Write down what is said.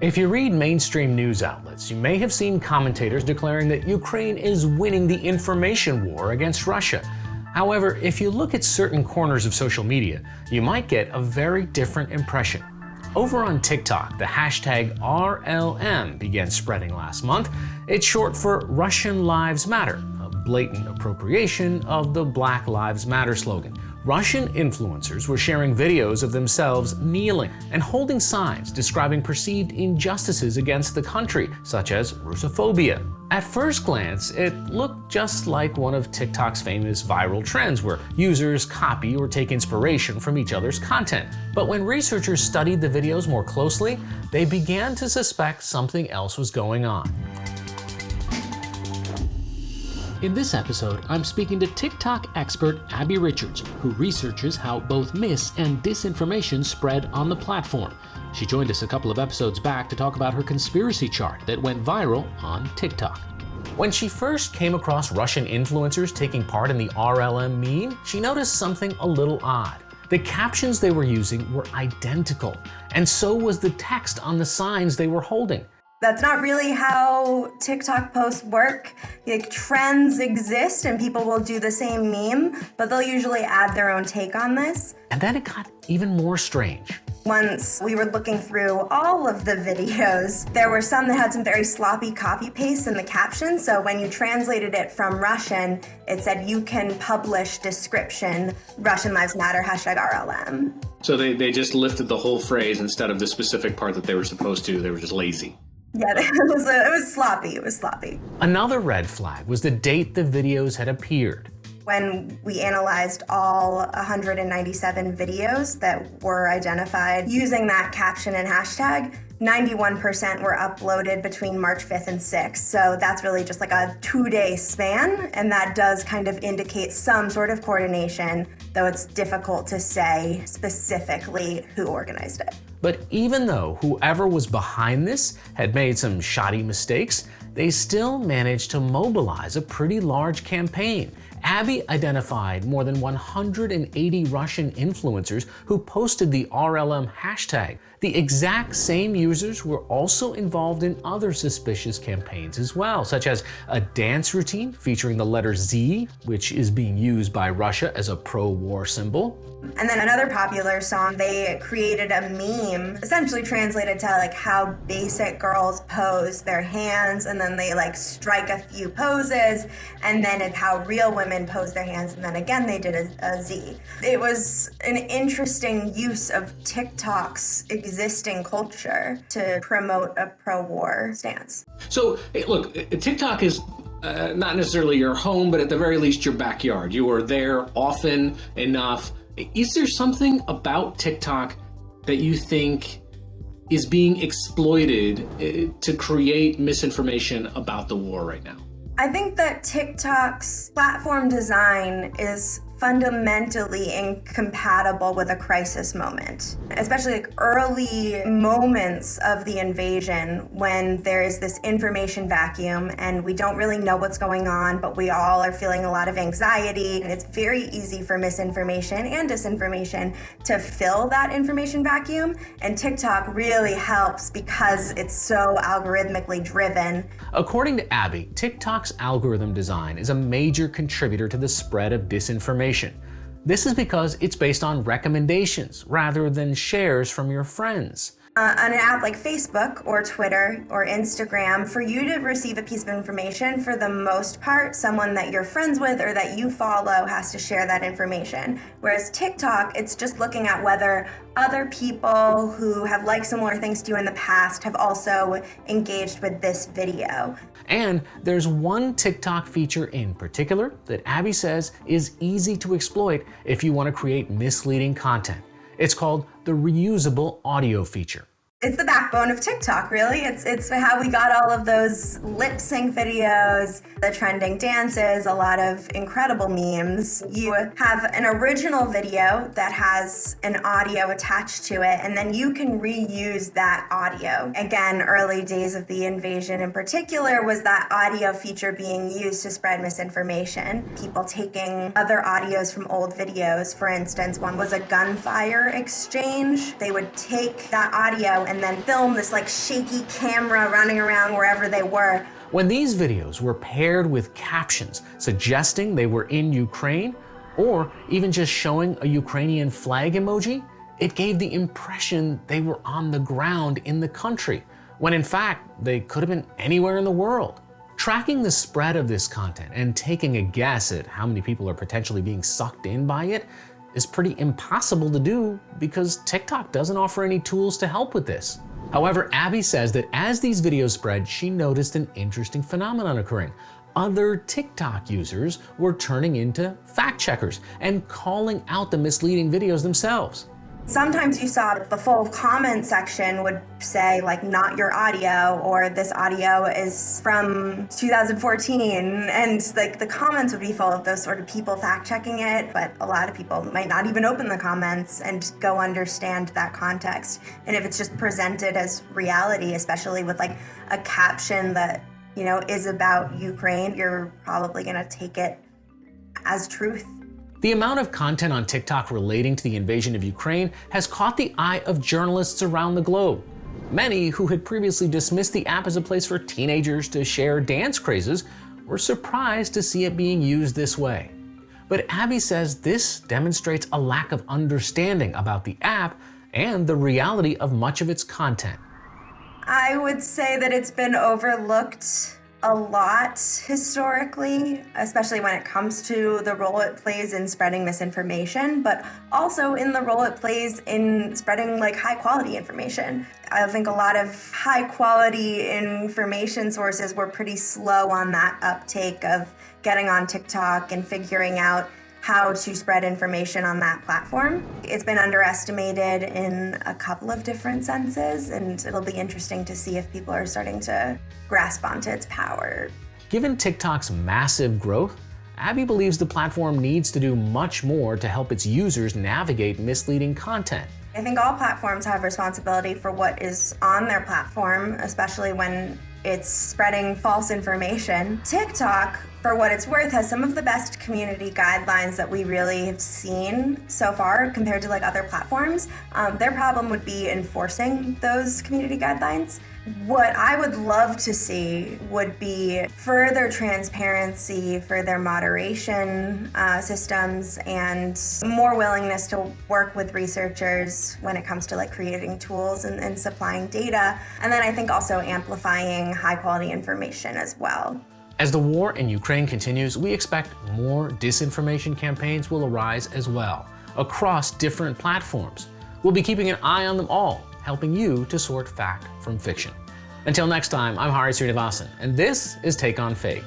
If you read mainstream news outlets, you may have seen commentators declaring that Ukraine is winning the information war against Russia. However, if you look at certain corners of social media, you might get a very different impression. Over on TikTok, the hashtag RLM began spreading last month. It's short for Russian Lives Matter, a blatant appropriation of the Black Lives Matter slogan. Russian influencers were sharing videos of themselves kneeling and holding signs describing perceived injustices against the country, such as Russophobia. At first glance, it looked just like one of TikTok's famous viral trends where users copy or take inspiration from each other's content. But when researchers studied the videos more closely, they began to suspect something else was going on. In this episode, I'm speaking to TikTok expert Abby Richards, who researches how both mis- and disinformation spread on the platform. She joined us a couple of episodes back to talk about her conspiracy chart that went viral on TikTok. When she first came across Russian influencers taking part in the RLM meme, she noticed something a little odd. The captions they were using were identical, and so was the text on the signs they were holding. That's not really how TikTok posts work. Like, trends exist and people will do the same meme, but they'll usually add their own take on this. And then it got even more strange. Once we were looking through all of the videos, there were some that had some very sloppy copy paste in the caption. So when you translated it from Russian, it said, "You can publish description, Russian Lives Matter, hashtag RLM." So they just lifted the whole phrase instead of the specific part that they were supposed to. They were just lazy. Yeah, it was sloppy. It was sloppy. Another red flag was the date the videos had appeared. When we analyzed all 197 videos that were identified using that caption and hashtag, 91% were uploaded between March 5th and 6th. So that's really just like a 2-day span. And that does kind of indicate some sort of coordination, though it's difficult to say specifically who organized it. But even though whoever was behind this had made some shoddy mistakes, they still managed to mobilize a pretty large campaign. Abby identified more than 180 Russian influencers who posted the RLM hashtag. The exact same users were also involved in other suspicious campaigns as well, such as a dance routine featuring the letter Z, which is being used by Russia as a pro-war symbol. And then another popular song, they created a meme, essentially translated to like how basic girls pose their hands, and then they like strike a few poses, and then it's how real women pose their hands, and then again they did a Z. It was an interesting use of TikTok's existing culture to promote a pro-war stance. So, look, TikTok is not necessarily your home, but at the very least your backyard. You are there often enough. Is there something about TikTok that you think is being exploited to create misinformation about the war right now? I think that TikTok's platform design is fundamentally incompatible with a crisis moment, especially like early moments of the invasion when there is this information vacuum and we don't really know what's going on, but we all are feeling a lot of anxiety, and it's very easy for misinformation and disinformation to fill that information vacuum, and TikTok really helps because it's so algorithmically driven. According to Abby, TikTok's algorithm design is a major contributor to the spread of disinformation. This is because it's based on recommendations rather than shares from your friends. On an app like Facebook or Twitter or Instagram, for you to receive a piece of information, for the most part, someone that you're friends with or that you follow has to share that information. Whereas TikTok, it's just looking at whether other people who have liked similar things to you in the past have also engaged with this video. And there's one TikTok feature in particular that Abby says is easy to exploit if you want to create misleading content. It's called the reusable audio feature. It's the backbone of TikTok, really. It's how we got all of those lip sync videos, the trending dances, a lot of incredible memes. You have an original video that has an audio attached to it, and then you can reuse that audio. Again, early days of the invasion in particular was that audio feature being used to spread misinformation. People taking other audios from old videos. For instance, one was a gunfire exchange. They would take that audio and then film this like shaky camera running around wherever they were. When these videos were paired with captions suggesting they were in Ukraine, or even just showing a Ukrainian flag emoji, it gave the impression they were on the ground in the country, when in fact they could have been anywhere in the world. Tracking the spread of this content and taking a guess at how many people are potentially being sucked in by it is pretty impossible to do because TikTok doesn't offer any tools to help with this. However, Abby says that as these videos spread, she noticed an interesting phenomenon occurring. Other TikTok users were turning into fact checkers and calling out the misleading videos themselves. Sometimes you saw the full comment section would say like not your audio, or this audio is from 2014, and like the comments would be full of those sort of people fact checking it, but a lot of people might not even open the comments and go understand that context. And if it's just presented as reality, especially with like a caption that, you know, is about Ukraine, you're probably gonna take it as truth. The amount of content on TikTok relating to the invasion of Ukraine has caught the eye of journalists around the globe. Many who had previously dismissed the app as a place for teenagers to share dance crazes were surprised to see it being used this way. But Abby says this demonstrates a lack of understanding about the app and the reality of much of its content. I would say that it's been overlooked a lot historically, especially when it comes to the role it plays in spreading misinformation, but also in the role it plays in spreading like high quality information. I think a lot of high quality information sources were pretty slow on that uptake of getting on TikTok and figuring out how to spread information on that platform. It's been underestimated in a couple of different senses, and it'll be interesting to see if people are starting to grasp onto its power. Given TikTok's massive growth, Abby believes the platform needs to do much more to help its users navigate misleading content. I think all platforms have responsibility for what is on their platform, especially when it's spreading false information. TikTok, for what it's worth, has some of the best community guidelines that we really have seen so far compared to like other platforms. Their problem would be enforcing those community guidelines. What I would love to see would be further transparency for their moderation systems and more willingness to work with researchers when it comes to like creating tools and supplying data. And then I think also amplifying high quality information as well. As the war in Ukraine continues, we expect more disinformation campaigns will arise as well, across different platforms. We'll be keeping an eye on them all, helping you to sort fact from fiction. Until next time, I'm Hari Srinivasan, and this is Take on Fake.